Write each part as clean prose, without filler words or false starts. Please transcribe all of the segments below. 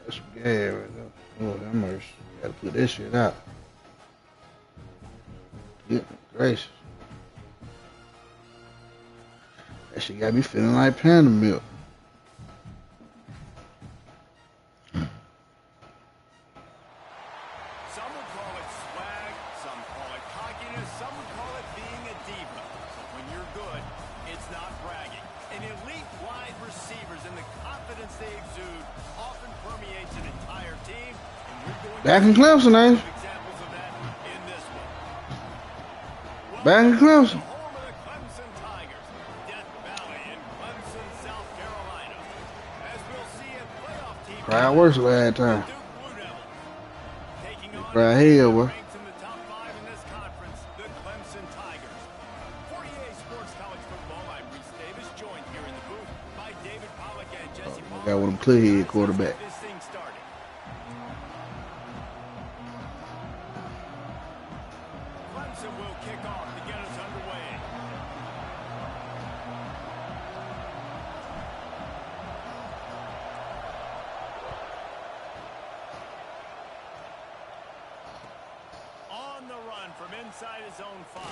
That's some gas right there. Oh, that mercy. Gotta put that shit out. Goodness gracious. That shit got me feeling like panda milk. Some would call it swag, some call it cockiness, some would call it being a diva. When you're good, it's not bragging. And elite wide receivers and the confidence they exude often permeates an entire team. And we're going Back in Clemson, ain't you? examples of that in this one. Back in Clemson. Home of the Clemson Tigers, Death Valley in Clemson, South Carolina. As we'll see a playoff team. Cried worse last time. Duke Blue Devils. Taking on Cried hell, boy. ranked in the top 5 in this conference, the Clemson Tigers. 48 Sports College Football, I'm Reese Davis, joined here in the booth by David Pollack and Jesse Palmer. Got one of them clear head quarterback. This thing started. Clemson will kick off to get us underway. On the run from inside his own 5.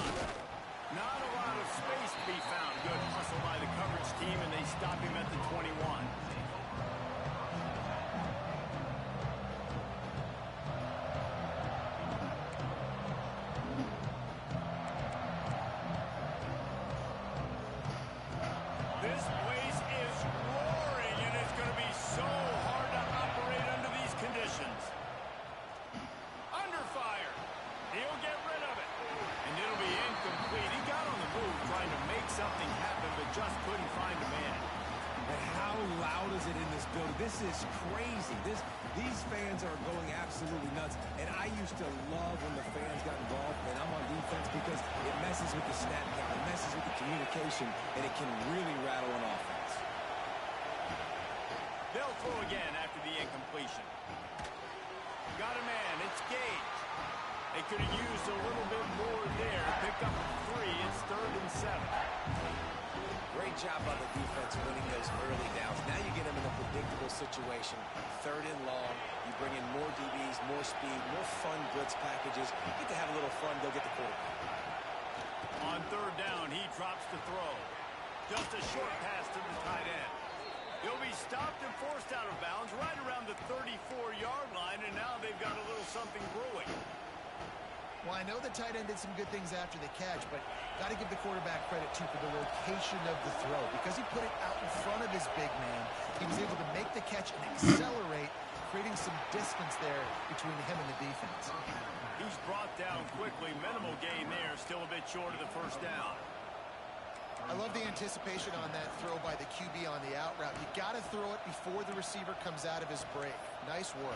Not a lot of space to be found. Good hustle by the coverage team, and they stop him at the 21. This place is roaring, and it's going to be so hard to operate under these conditions. Under fire. He'll get rid of it. And it'll be incomplete. He got on the move trying to make something happen, but just couldn't find a man. And how loud is it in this building? This is crazy. These fans are going absolutely nuts. And I used to love when the fans got involved, and I'm on defense because it messes with the snap count, it messes with the communication, and it can really rattle an offense. They'll throw again after the incompletion. Got a man. It's Gage. They could have used a little bit more there. Pick up 3. It's 3rd and 7. Great job by the defense winning those early downs. Now you get them in a predictable situation. 3rd and long. You bring in more DBs, more speed, more fun blitz packages. You get to have a little fun. Go get the quarterback. On 3rd down, he drops to throw. Just a short pass to the tight end. He'll be stopped and forced out of bounds right around the 34-yard line, and now they've got a little something brewing. Well, I know the tight end did some good things after the catch, but got to give the quarterback credit, too, for the location of the throw. Because he put it out in front of his big man, he was able to make the catch and accelerate, creating some distance there between him and the defense. He's brought down quickly. Minimal gain there, still a bit short of the 1st down. I love the anticipation on that throw by the QB on the out route. You got to throw it before the receiver comes out of his break. Nice work.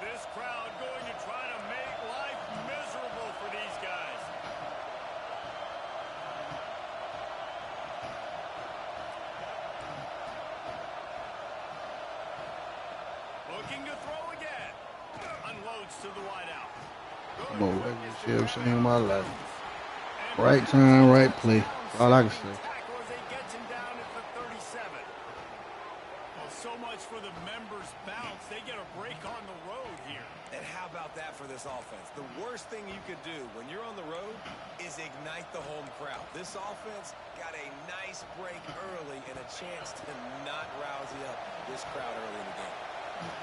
This crowd going to try to make life miserable for these guys. Looking to throw again. Unloads to the wideout. I'm gonna let this shit I've seen in my life. Right time, right play. All I can say. Tackle as he gets him down at the 37. Well, so much for the members' bounce. They get a break on the road here. And how about that for this offense? The worst thing you could do when you're on the road is ignite the home crowd. This offense got a nice break early and a chance to not rouse up this crowd early in the game.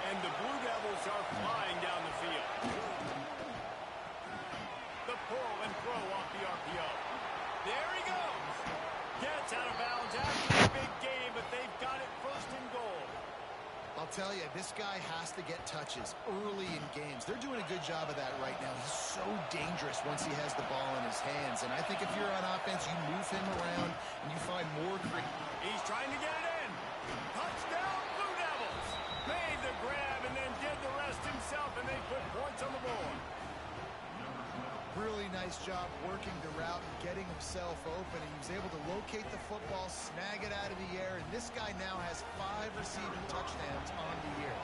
And the Blue Devils are flying down the field. The pull and throw off the RPO. There he goes. Gets out of bounds after the big game, but they've got it 1st and goal. I'll tell you, this guy has to get touches early in games. They're doing a good job of that right now. He's so dangerous once he has the ball in his hands. And I think if you're on offense, you move him around and you find more. He's trying to get it in. Touchdown, Blue Devils. Made the grab and then did the rest himself, and they put points on the board. Really nice job working the route and getting himself open. And he was able to locate the football, snag it out of the air, and this guy now has 5 receiving touchdowns on the year.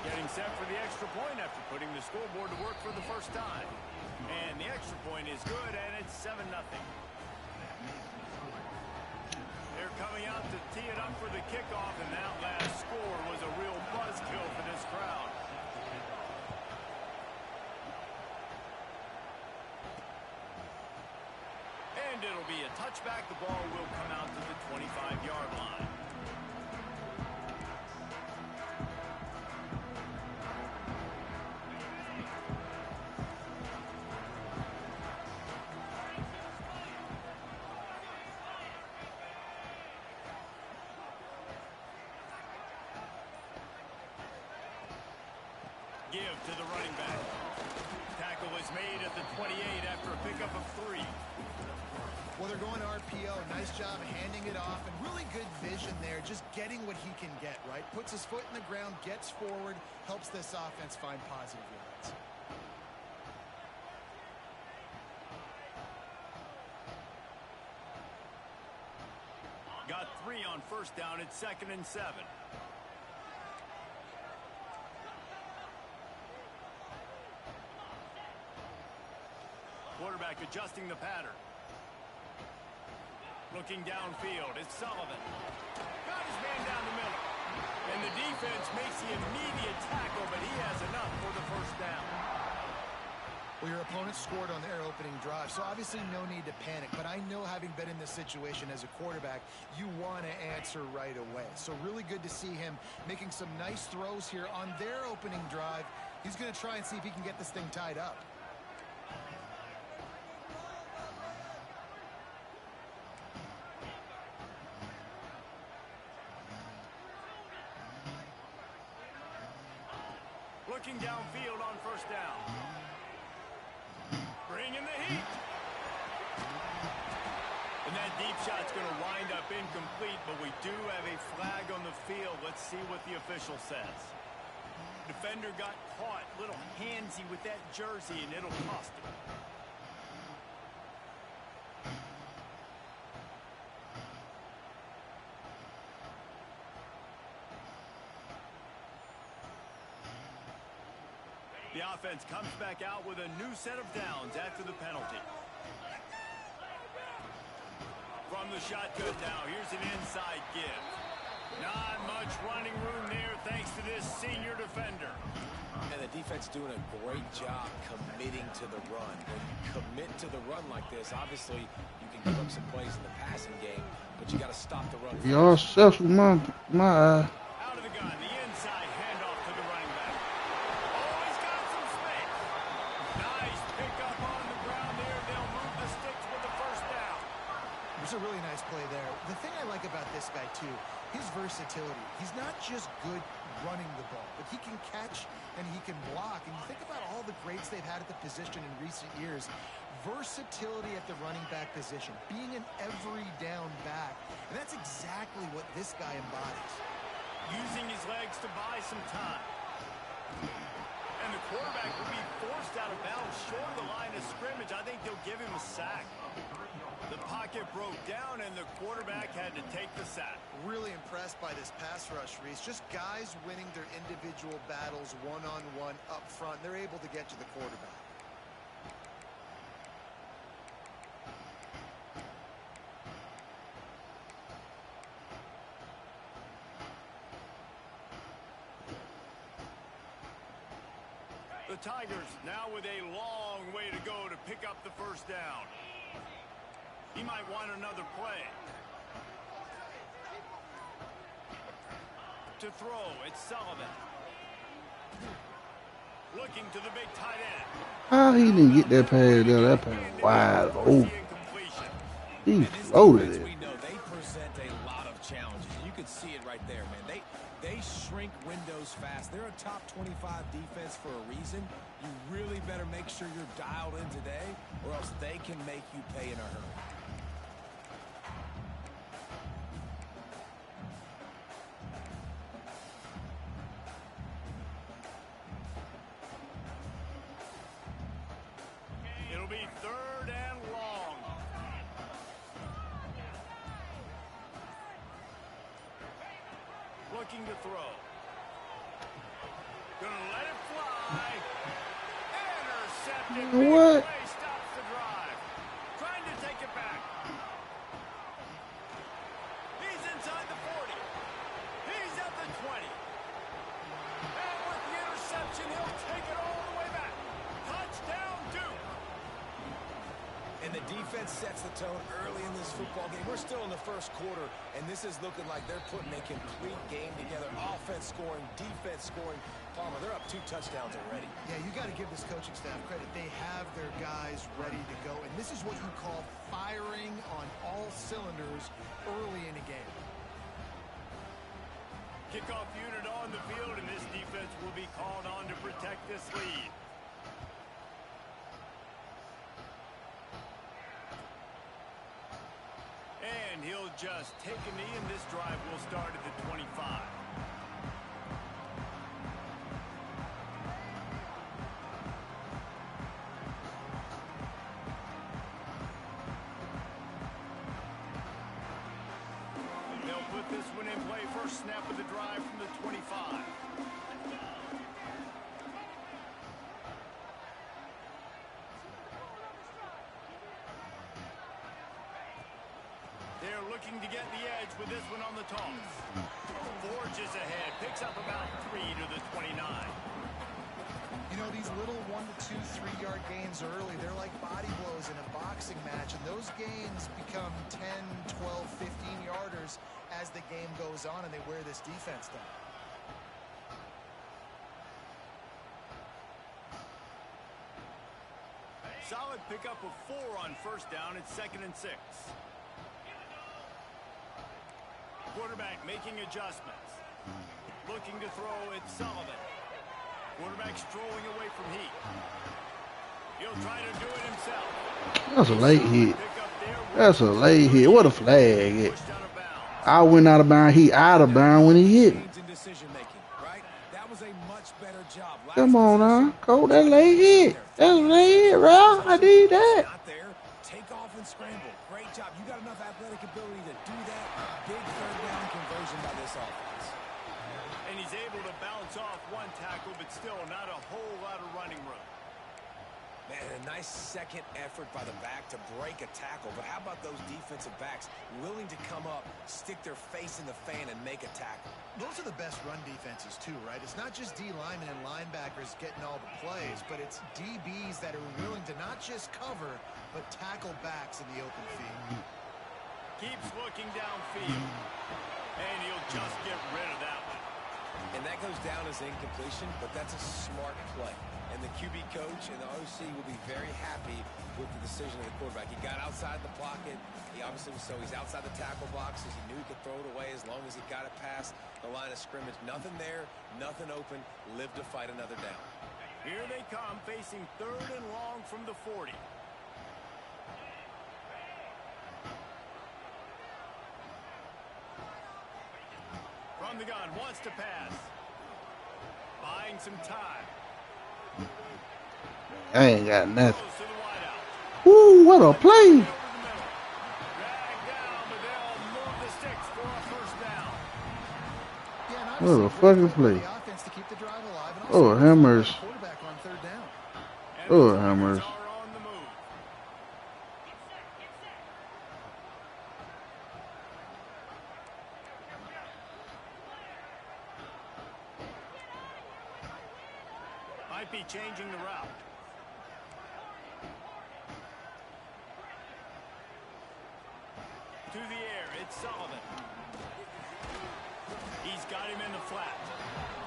Getting set for the extra point after putting the scoreboard to work for the 1st time. And the extra point is good, and it's 7-0. They're coming out kickoff, and that last score was a real buzzkill for this crowd. And it'll be a touchback. The ball will come out to the 25-yard line. Give to the running back. Tackle is made at the 28 after a pickup of 3. Well, they're going to RPO. Nice job handing it off, and really good vision there, just getting what he can get, right? Puts his foot in the ground, gets forward, helps this offense find positive yards. Got 3 on first down. It's 2nd and 7. Quarterback adjusting the pattern. Looking downfield, it's Sullivan. Got his man down the middle. And the defense makes the immediate tackle, but he has enough for the first down. Well, your opponent scored on their opening drive, so obviously no need to panic. But I know, having been in this situation as a quarterback, you want to answer right away. So really good to see him making some nice throws here on their opening drive. He's going to try and see if he can get this thing tied up. Looking downfield on first down. Bring in the heat. And that deep shot's going to wind up incomplete, but we do have a flag on the field. Let's see what the official says. Defender got caught, little handsy with that jersey, and it'll cost him. The offense comes back out with a new set of downs after the penalty. From the shotgun now, here's an inside give. Not much running room there thanks to this senior defender. And the defense doing a great job committing to the run. When you commit to the run like this, obviously you can give up some plays in the passing game, but you got to stop the run. Y'all self with my eye. Out of the gun, the inside handoff to the running back. Oh, he's got some space. Nice pickup on the ground there. They'll move the sticks with the first down. There's a really nice play there. The thing I like about this guy, too, his versatility. He's not just good running the ball, but he can catch and he can block. And you think about all the greats they've had at the position in recent years. Versatility at the running back position, being an every down back. And that's exactly what this guy embodies. Using his legs to buy some time. And the quarterback will be forced out of bounds short of the line of scrimmage. I think they'll give him a sack. The pocket broke down, and the quarterback had to take the sack. Really impressed by this pass rush, Reese. Just guys winning their individual battles one-on-one up front. They're able to get to the quarterback. The Tigers now with a long way to go to pick up the first down. He might want another play. To throw, it's Sullivan. Looking to the big tight end. How he didn't get that pass there? That pass wide open. He floated it. We know they present a lot of challenges. You can see it right there, man. They shrink windows fast. They're a top 25 defense for a reason. You really better make sure you're dialed in today, or else they can make you pay in a hurry. It'll be 3rd and long. Looking to throw. Gonna let it fly. Intercepted. Big What? play stops the drive. Trying to take it back. He's inside the 40. defense sets the tone early in this football game. We're still in the first quarter, and this is looking like they're putting a complete game together. Offense scoring, defense scoring. Palmer, they're up 2 touchdowns already. Yeah, you got to give this coaching staff credit. They have their guys ready to go, and this is what you call firing on all cylinders early in a game. Kickoff unit on the field, and this defense will be called on to protect this lead. And he'll just take a knee, and this drive will start at the 25. They'll put this one in play. First snap of the drive from the 25. They're looking to get the edge with this one on the toss. Forges ahead, picks up about 3 to the 29. You know, these little 1 to 2, 3-yard gains early, they're like body blows in a boxing match, and those gains become 10, 12, 15-yarders as the game goes on, and they wear this defense down. Solid pickup of 4 on first down. It's 2nd and 6. Quarterback making adjustments. Looking to throw it, Sullivan. Quarterback strolling away from Heat. He'll try to do it himself. That's a late hit. That's a late hit. What a flag. I went out of bounds. He out of bounds when he hit. Come on now. Cole, that late hit. That's a late hit, bro. I need that. Take off and scramble. Great job. You got enough athletic ability to do that. Big 3rd down conversion by this offense. And he's able to bounce off 1 tackle, but still not a whole lot of running room. Man, a nice second effort by the back to break a tackle. But how about those defensive backs willing to come up, stick their face in the fan, and make a tackle? Those are the best run defenses, too, right? It's not just D linemen and linebackers getting all the plays, but it's DBs that are willing to not just cover, but tackle backs in the open field. Keeps looking downfield. And he'll just get rid of that one. And that goes down as incompletion, but that's a smart play. And the QB coach and the OC will be very happy with the decision of the quarterback. He got outside the pocket. He obviously was he's outside the tackle boxes. He knew he could throw it away as long as he got it past the line of scrimmage. Nothing there, nothing open. Live to fight another down. Here they come, facing 3rd and long from the 40. From the gun, wants to pass. Buying some time. I ain't got nothing. Woo, what a play. What a fucking play. Oh, hammers. Oh, hammers. Might be changing the route. To the air, it's Sullivan. He's got him in the flat.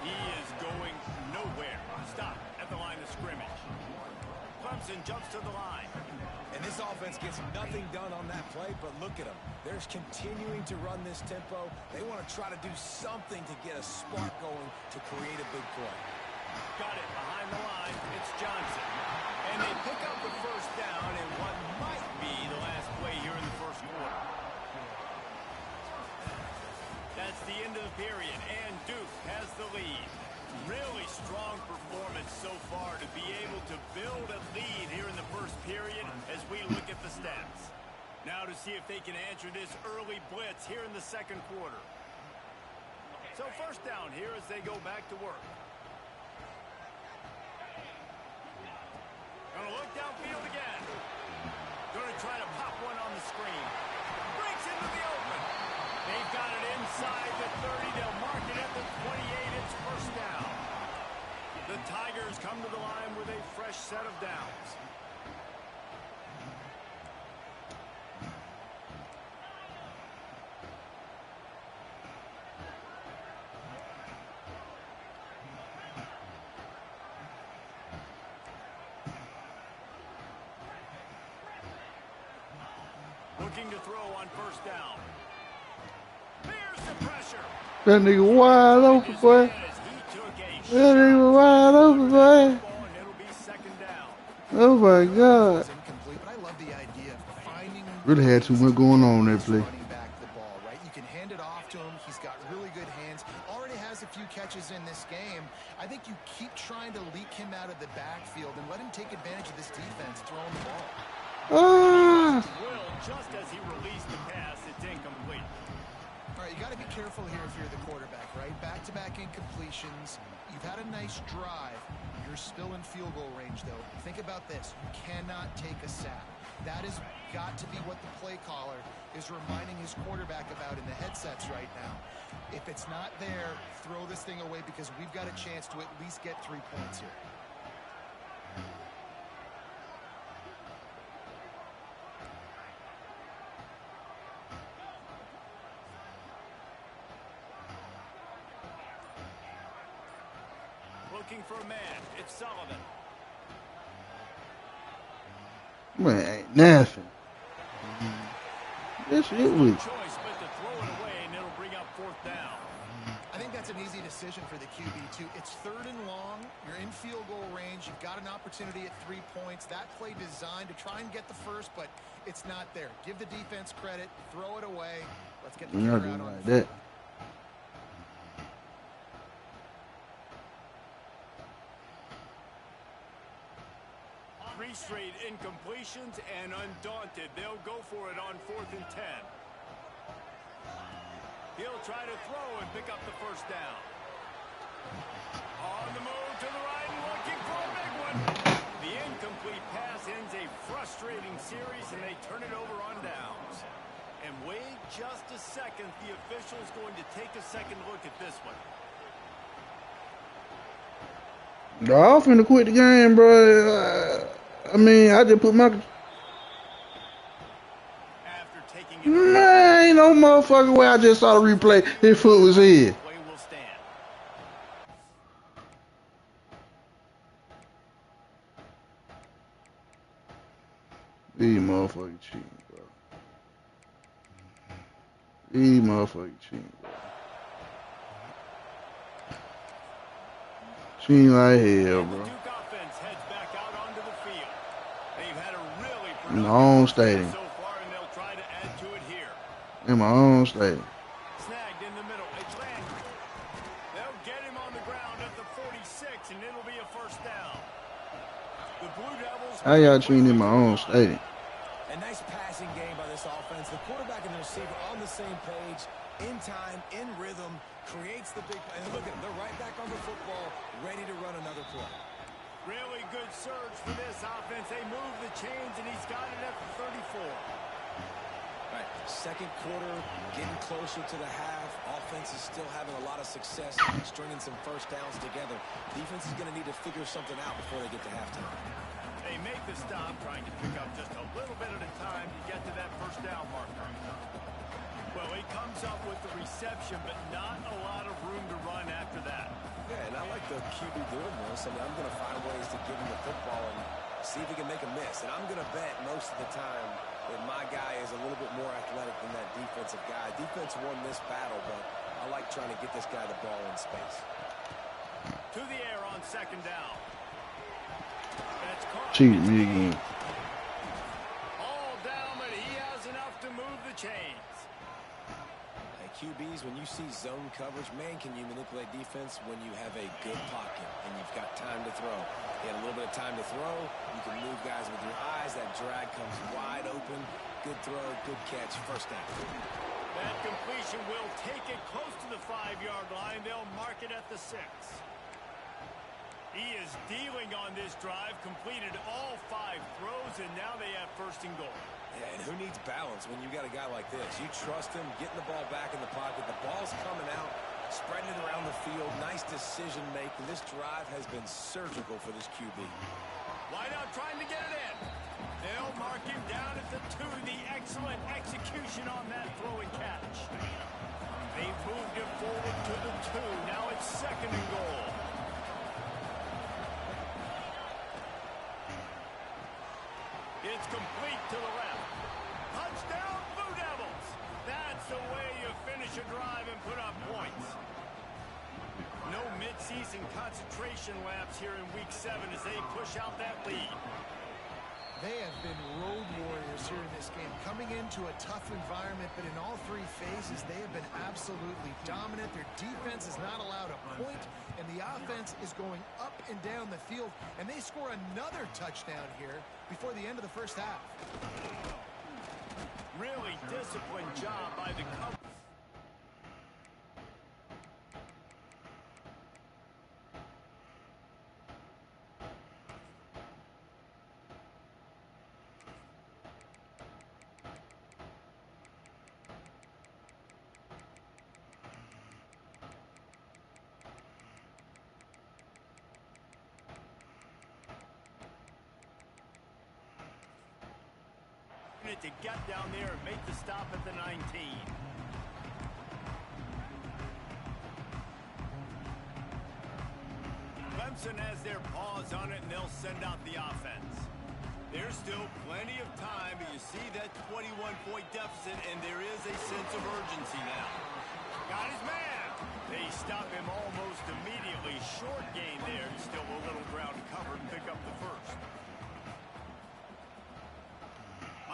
He is going nowhere. Stop at the line of scrimmage. Clemson jumps to the line. And this offense gets nothing done on that play, but look at them. They're continuing to run this tempo. They want to try to do something to get a spark going to create a big play. Got it behind the line. It's Johnson. And they pick up the first down in what might be the last play here in the first quarter. That's the end of the period, and Duke has the lead. Really strong performance so far to be able to build a lead here in the first period as we look at the stats. Now to see if they can answer this early blitz here in the second quarter. So first down here as they go back to work. Gonna look downfield again. Gonna try to pop one on the screen. Breaks into the open. They've got it inside the 30. They'll mark it at the 28. It's first down. The Tigers come to the line with a fresh set of downs. Looking to throw on first down. Here's the pressure. That nigga wide open, boy. That nigga wide open, boy. Oh my God. But I love the idea of finding Really had too much going on there, play. running back the ball, right? You can hand it off to him. He's got really good hands. Already has a few catches in this game. I think you keep trying to leak him out of the backfield and let him take advantage of this defense throwing the ball. Ah. Just as he released the pass, it's incomplete. All right, you got to be careful here if you're the quarterback, right? Back-to-back incompletions. You've had a nice drive. You're still in field goal range, though. Think about this. You cannot take a sack. That has got to be what the play caller is reminding his quarterback about in the headsets right now. If it's not there, throw this thing away because we've got a chance to at least get 3 points here. Looking for a man. It's Sullivan. Man, ain't nothing. This shit was. Choice, but to throw it away, and it'll bring up fourth down. I think that's an easy decision for the QB, too. It's 3rd and long. You're in field goal range. You've got an opportunity at 3 points. That play designed to try and get the first, but it's not there. Give the defense credit. Throw it away. Let's get the kicker out on Like that. Three straight incompletions, and undaunted, they'll go for it on 4th and 10. He'll try to throw and pick up the first down. On the move to the right and looking for a big one. The incomplete pass ends a frustrating series, and they turn it over on downs. And wait just a second. The official's going to take a second look at this one. I'm finna quit the game, bro. I mean, I just put my. After taking it, Man, ain't no motherfucking way. I just saw the replay. His foot was in. play will stand. These motherfucking cheating, bro. These motherfucking cheating, bro. Cheating like hell, bro. Duke offense heads back out onto the field. They've had a really In my own stadium. so far, and they'll try to add to it here. In my own stadium. Snagged in the middle. It's Landry. They'll get him on the ground at the 46, and it'll be a first down. The Blue Devils. How y'all cheating in my own stadium? A nice passing game by this offense. The quarterback and the receiver on the same page, in time, in rhythm, creates the big play. And look at them, they're right back on the football, ready to run another play. Really good surge for this offense. They move the chains, and he's got it at the 34. All right, second quarter, getting closer to the half. Offense is still having a lot of success stringing some first downs together. Defense is going to need to figure something out before they get to halftime. They make the stop, trying to pick up just a little bit at a time to get to that first down marker. Well, he comes up with the reception, but not a lot of room to run after that. Yeah, and I like the QB doing this. I mean, I'm going to find ways to give him the football and see if he can make a miss. And I'm going to bet most of the time that my guy is a little bit more athletic than that defensive guy. Defense won this battle, but I like trying to get this guy the ball in space. To the air on second down. That's caught. Cheat me again. All down, but he has enough to move the chains. Hey, QBs, when you see zone coverage, man, can you manipulate defense when you have a good pocket and you've got time to throw. You had a little bit of time to throw. You can move guys with your eyes. That drag comes wide open. Good throw, good catch, first down. That completion will take it close to the 5-yard line. They'll mark it at the 6. He is dealing on this drive, completed all 5 throws, and now they have first and goal. Yeah, and who needs balance when you got a guy like this? You trust him, getting the ball back in the pocket. The ball's coming out, spreading it around the field. Nice decision making. This drive has been surgical for this QB. Why not trying to get it in? They'll mark him down at the 2. The excellent execution on that throw and catch. They've moved him forward to the 2. Now it's second and goal. It's complete to the left. Touchdown, Blue Devils! That's the way you finish a drive and put up points. No mid-season concentration laps here in Week 7 as they push out that lead. They have been road warriors here in this game, coming into a tough environment, but in all three phases, they have been absolutely dominant. Their defense is not allowed a point, and the offense is going up and down the field, and they score another touchdown here before the end of the first half. Really disciplined job by the cover. To get down there and make the stop at the 19. Clemson has their paws on it, and they'll send out the offense. There's still plenty of time, but you see that 21-point deficit, and there is a sense of urgency now. Got his man. They stop him almost immediately. Short gain there, and still a little ground covered and pick up the first.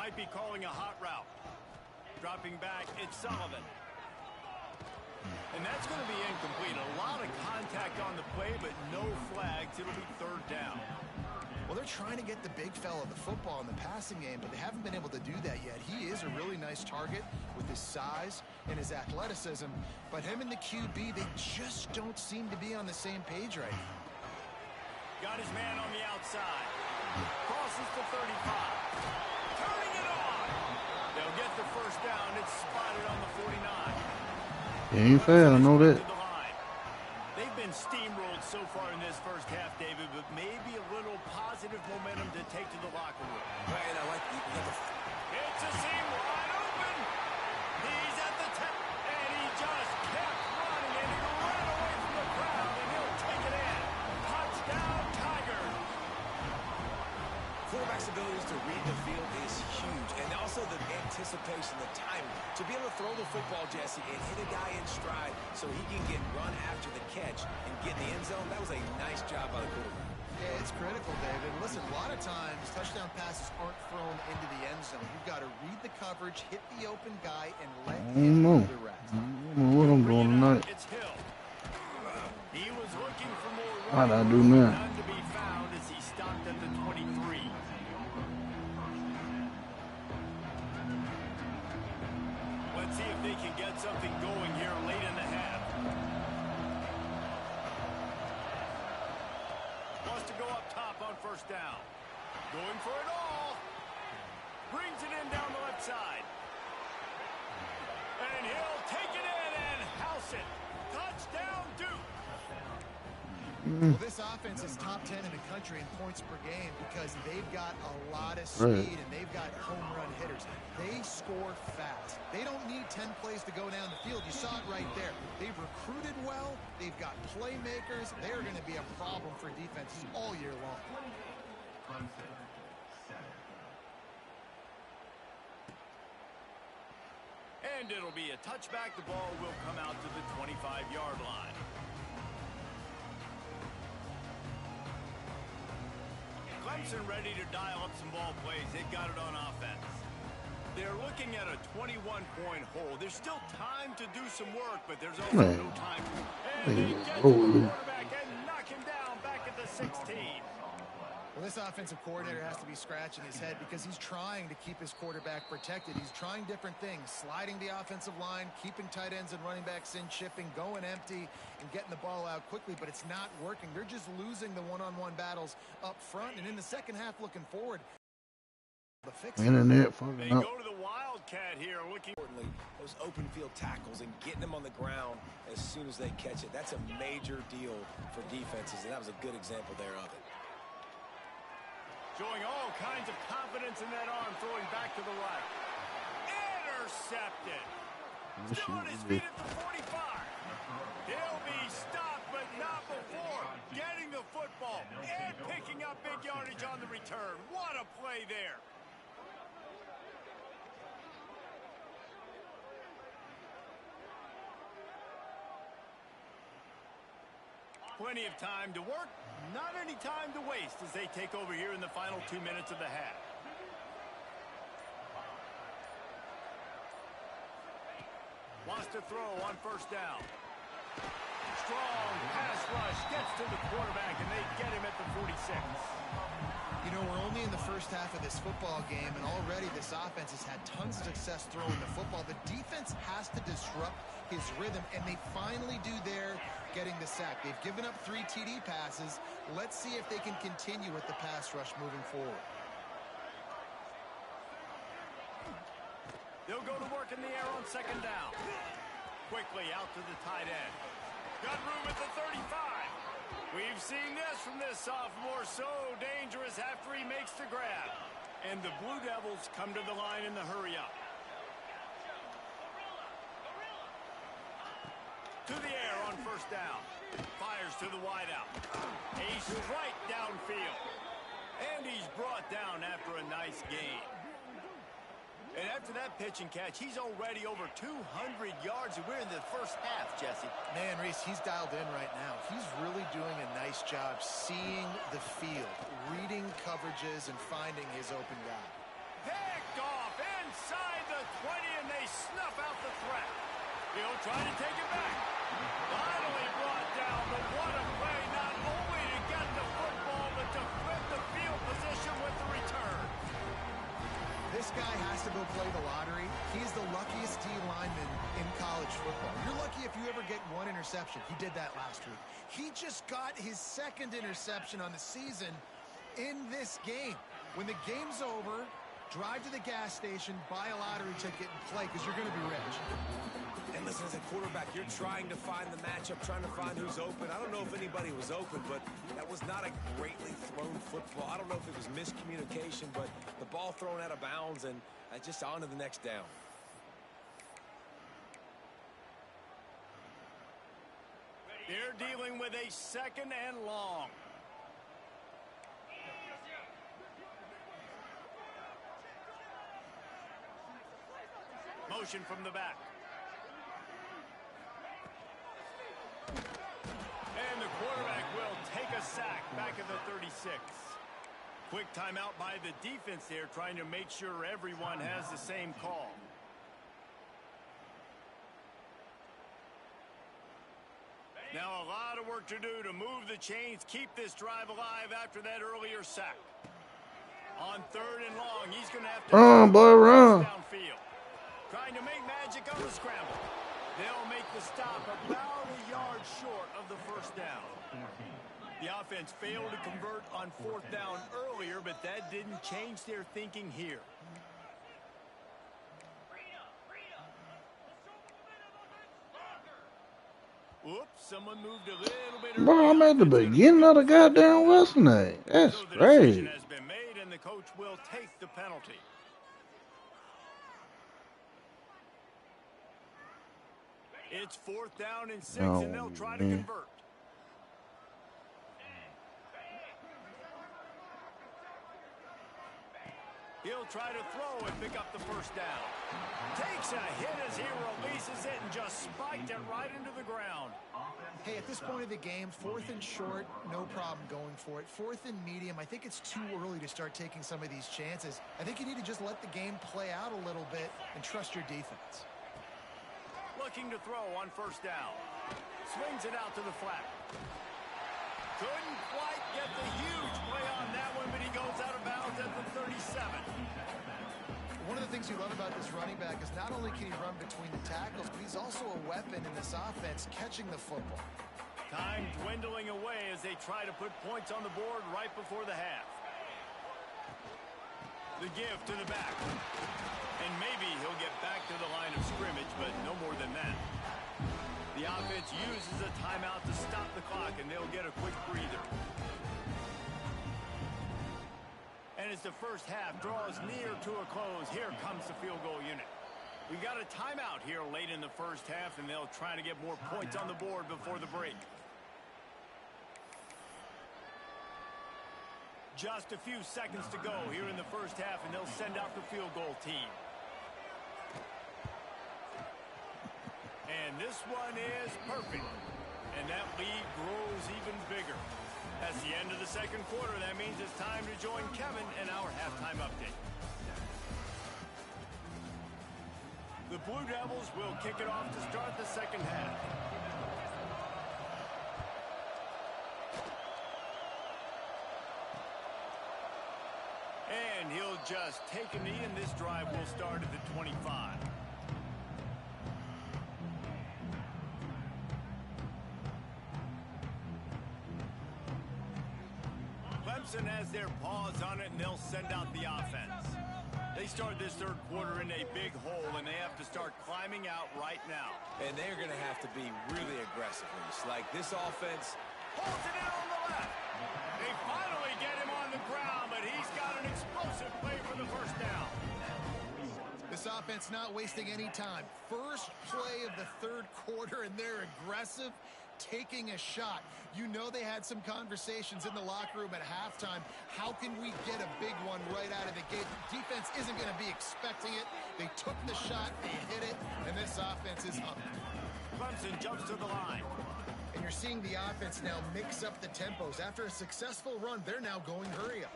Might be calling a hot route. Dropping back, it's Sullivan. And that's going to be incomplete. A lot of contact on the play, but no flags. It'll be third down. Well, they're trying to get the big fella the football in the passing game, but they haven't been able to do that yet. He is a really nice target with his size and his athleticism, but him and the QB, they just don't seem to be on the same page right now. Got his man on the outside. Crosses the 35. Turning it on. They'll get the first down. It's spotted on the 49. He ain't fair, I know that. They've been steamrolled so far in this first half, David, but maybe a little positive momentum to take to the locker room. Right, and I like the It's a seam wide open. He's at the 10, and he just kept running, and he ran away from the crowd, and he'll take it in. Touchdown, Tigers. quarterback's abilities to read the field is huge, and also the anticipation, the timing. To be able to throw the football, Jesse, and hit a guy in stride so he can get run after the catch and get in the end zone, that was a nice job by the quarterback. Yeah, it's critical, David. Listen, a lot of times touchdown passes aren't thrown into the end zone. You've got to read the coverage, hit the open guy, and let him do the rest. I don't know what I'm doing tonight. It's Hill. He was looking for more How'd I do running now? room, none to be found as he stopped at the 23. Let's see if they can get something going here late in the half. Wants to go up top on first down. Going for it all. Brings it in down the left side. And he'll take it in and house it. Touchdown, Duke. Well, this offense is top 10 in the country in points per game because they've got a lot of speed and they've got home run hitters. They score fast. They don't need 10 plays to go down the field. You saw it right there. They've recruited well. They've got playmakers. They're going to be a problem for defenses all year long. And it'll be a touchback. The ball will come out to the 25-yard line. Clemson ready to dial up some ball plays. They've got it on offense. They're looking at a 21-point hole. There's still time to do some work, but there's also no time. And they get to the quarterback and knock him down back at the 16. Well, this offensive coordinator has to be scratching his head because he's trying to keep his quarterback protected. He's trying different things, sliding the offensive line, keeping tight ends and running backs in, shifting, going empty, and getting the ball out quickly, but it's not working. They're just losing the one-on-one battles up front, and in the second half looking forward, the fix. Internet fucking They up. go to the Wildcat here looking. Importantly, those open field tackles and getting them on the ground as soon as they catch it. That's a major deal for defenses, and that was a good example there of it. Showing all kinds of confidence in that arm, throwing back to the right. Intercepted. Still on his feet at the 45. He'll be stopped, but not before getting the football and picking up big yardage on the return. What a play there. Plenty of time to work, not any time to waste as they take over here in the final 2 minutes of the half. Wants to throw on first down. Strong pass rush gets to the quarterback, and they get him at the 46. You know, we're only in the first half of this football game, and already this offense has had tons of success throwing the football. The defense has to disrupt his rhythm, and they finally do there, getting the sack. They've given up 3 TD passes. Let's see if they can continue with the pass rush moving forward. They'll go to work in the air on second down. Quickly out to the tight end. Got room at the 35. We've seen this from this sophomore, so dangerous after he makes the grab. And the Blue Devils come to the line in the hurry up. To the air on first down. Fires to the wideout. A strike downfield. And he's brought down after a nice gain. And after that pitch and catch, he's already over 200 yards, and we're in the first half, Jesse. Man, Reese, he's dialed in right now. He's really doing a nice job seeing the field, reading coverages, and finding his open guy. Picked off inside the 20, and they snuff out the threat. He'll try to take it back. Finally brought down, but what a play, not only to get the football, but to flip the field position with the return. This guy has to go play the lottery. He's the luckiest D lineman in college football. You're lucky if you ever get 1 interception. He did that last week. He just got his 2nd interception on the season in this game. When the game's over, drive to the gas station, buy a lottery ticket, and play, because you're going to be rich. And listen, as a quarterback, you're trying to find the matchup, trying to find who's open. I don't know if anybody was open, but that was not a greatly thrown football. I don't know if it was miscommunication, but the ball thrown out of bounds and just on to the next down. They're dealing with a 2nd and long. Motion from the back. And the quarterback will take a sack back at the 36. Quick timeout by the defense there, trying to make sure everyone has the same call. Now a lot of work to do to move the chains, keep this drive alive after that earlier sack. On 3rd and long, he's going to have to run, boy, run. Downfield. Trying to make magic on the scramble. They'll make the stop about a yard short of the first down. The offense failed to convert on 4th down earlier, but that didn't change their thinking here. Whoops, someone moved a little bit early. Bro, I'm at the beginning of the goddamn Western Day. That's So the great. decision has been made, and the coach will take the penalty. It's 4th down and 6, and they'll try to convert. He'll try to throw and pick up the first down. Takes a hit as he releases it and just spiked it right into the ground. Hey, at this point of the game, 4th and short, no problem going for it. 4th and medium, I think it's too early to start taking some of these chances. I think you need to just let the game play out a little bit and trust your defense. Looking to throw on first down. Swings it out to the flat. Couldn't quite get the huge play on that one, but he goes out of bounds at the 37. One of the things you love about this running back is not only can he run between the tackles, but he's also a weapon in this offense catching the football. Time dwindling away as they try to put points on the board right before the half. The give to the back. And maybe he'll get back to the line of scrimmage, but no more than that. The offense uses a timeout to stop the clock, and they'll get a quick breather. And as the first half draws near to a close, here comes the field goal unit. We got a timeout here late in the first half, and they'll try to get more points on the board before the break. Just a few seconds to go here in the first half, and they'll send out the field goal team. And this one is perfect. And that lead grows even bigger. That's the end of the second quarter. That means it's time to join Kevin in our halftime update. The Blue Devils will kick it off to start the second half. And he'll just take a knee, and this drive will start at the 25. Clemson has their paws on it, and they'll send out the offense. They start this third quarter in a big hole, and they have to start climbing out right now. And they're going to have to be really aggressive. Like this offense. Holds it in on the left. They finally get him on the ground, but he's got an explosive play for the first down. This offense not wasting any time. First play of the third quarter, and they're aggressive, taking a shot. You know they had some conversations in the locker room at halftime. How can we get a big one right out of the gate? Defense isn't going to be expecting it. They took the shot, they hit it, and this offense is up. Clemson jumps to the line. And you're seeing the offense now mix up the tempos. After a successful run, they're now going hurry up.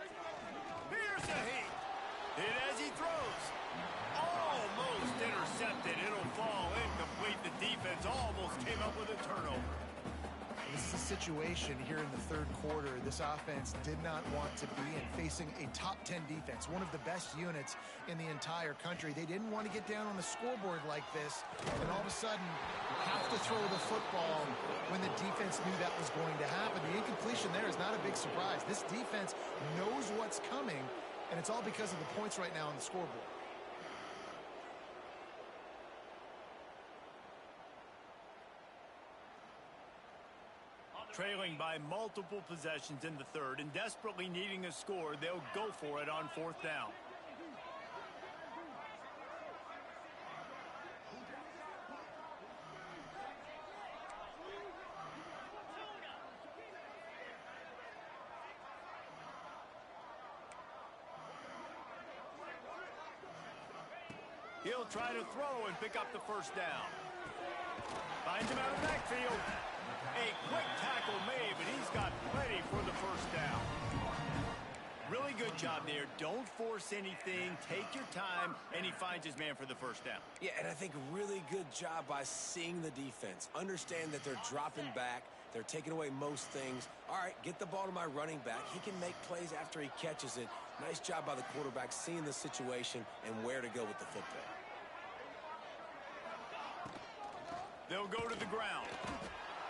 Here's a heat. Hit as he throws. Almost intercepted. It'll fall incomplete. The defense almost came up with a turnover. This is a situation here in the third quarter this offense did not want to be in, facing a top 10 defense, one of the best units in the entire country. They didn't want to get down on the scoreboard like this, and all of a sudden have to throw the football when the defense knew that was going to happen. The incompletion there is not a big surprise. This defense knows what's coming, and it's all because of the points right now on the scoreboard. Trailing by multiple possessions in the third and desperately needing a score, they'll go for it on fourth down. He'll try to throw and pick up the first down. Finds him out of the backfield. A quick tackle made, but he's got plenty for the first down. Really good job there. Don't force anything. Take your time, and he finds his man for the first down. Yeah, and I think really good job by seeing the defense. Understand that they're dropping back. They're taking away most things. All right, get the ball to my running back. He can make plays after he catches it. Nice job by the quarterback seeing the situation and where to go with the football. They'll go to the ground.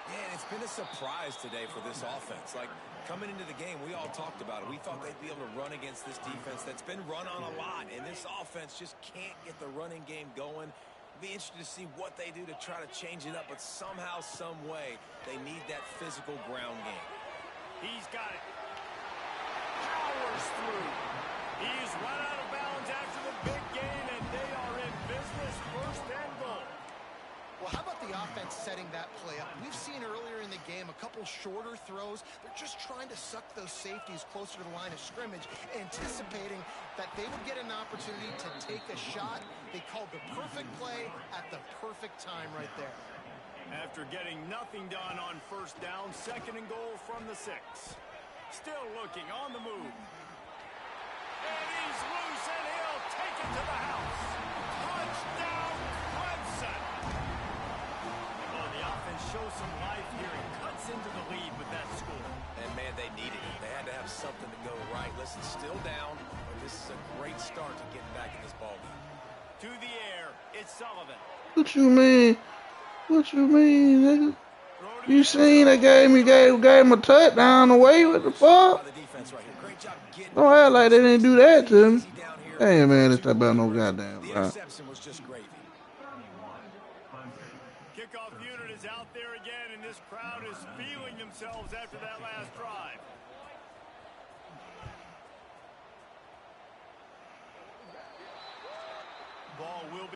Man, it's been a surprise today for this offense. Like, coming into the game, we all talked about it. We thought they'd be able to run against this defense that's been run on a lot, and this offense just can't get the running game going. Be interested to see what they do to try to change it up, but somehow, some way, they need that physical ground game. He's got it. Powers through. He's run out of bounds after the big gain, and they are in business, first and goal. Well, how about the offense setting that play up? We've seen earlier in the game a couple shorter throws. They're just trying to suck those safeties closer to the line of scrimmage, anticipating that they would get an opportunity to take a shot. They called the perfect play at the perfect time right there. After getting nothing done on first down, second and goal from the 6. Still looking on the move. And he's loose, and he'll take it to the house. Touchdown, Clemson. Oh, the offense shows some life here and cuts into the lead with that score. And, man, they needed it. They had to have something to go right. Listen, still down, but this is a great start to getting back in this ballgame. To the air, it's Sullivan. What you mean? What you mean, nigga? You seen they gave him a touchdown away? What the fuck? Don't act like they didn't do that to him. Hey, man, it's about no goddamn The right. interception was just gravy. Kickoff unit is out there again, and this crowd is feeling themselves after that last drive. Ball will